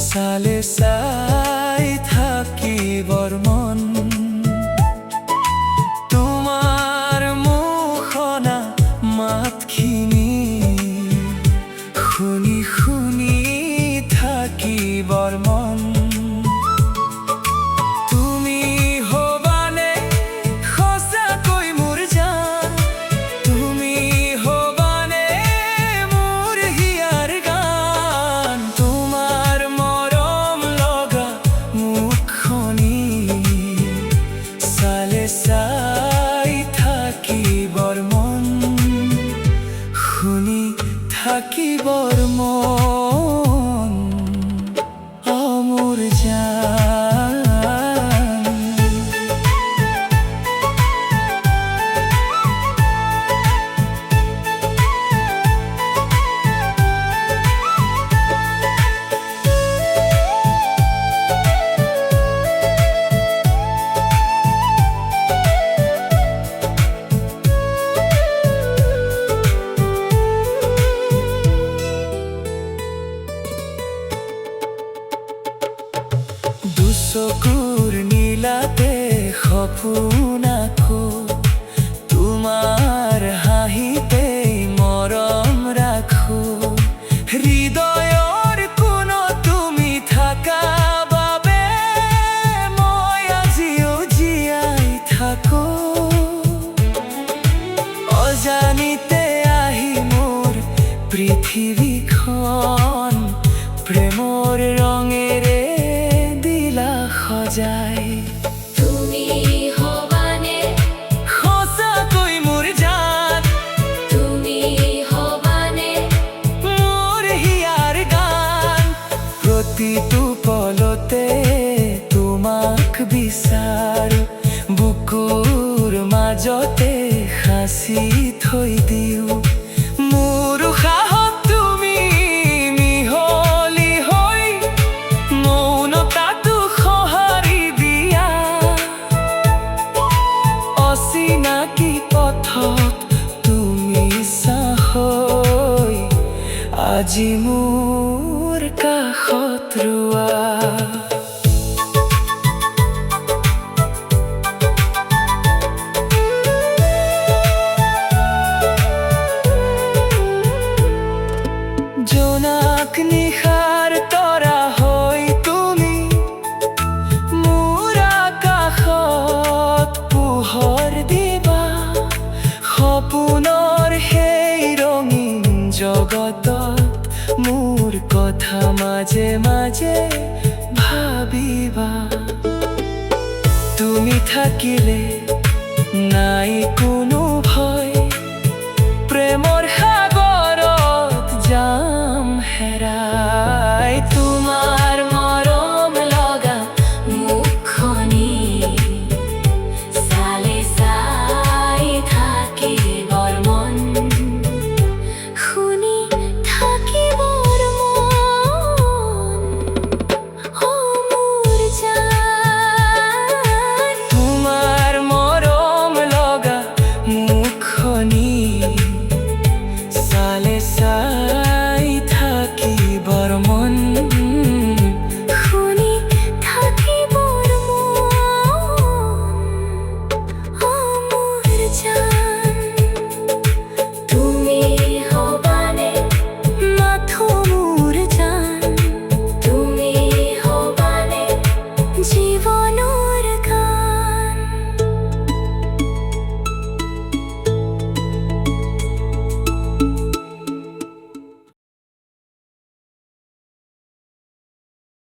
সালে সাই থাকিবৰ মন তোমাৰ মুখনা মাতখিনি শুনি শুনি থাকিবৰ মন তুমি হবানে সঁচাকৈ মোৰ জান তুমি হবানে মোৰ হিয়াৰ গান তোমাৰ মৰম লগা মুখখনি চালে চাই থাকিবৰ মন শুনি থাকিবৰ মন মোৰ জান চকুৰ নীলাতে সপোন আঁকো তোমাৰ হাঁহিতে মৰম ৰাখো হৃদয়ৰ কোণত তুমি থাকা বাবে মই আজিও জীয়াই থাকো অজানিতে আহি মোৰ পৃথিৱীখন প্ৰেমৰ ৰঙেৰে সজাই তুমি হবানে সঁচাকৈ মোৰ জান তুমি হবানে মোৰ হিয়াৰ গান প্ৰতিটো পলতে তোমাক বিচাৰো বুকুৰ মাজতে সাঁচি থৈ দিওঁ মোৰ উশাহত তুমি মিহলি হৈ মৌনতাটো অচিনাকি পথত তুমি চাহৈ আজি মোৰ কাষত ৰোৱা জোনাক নিশাৰ তৰা হৈ তুমি মোৰ আকাশত পোহৰ দিবা সপোনৰ সেই ৰঙীন জগতত মোৰ কথা মাজে মাজে ভাবিবা তুমি থাকিলে নাই কোনো ভয় প্ৰেমৰ সাগৰত যাম হেৰাই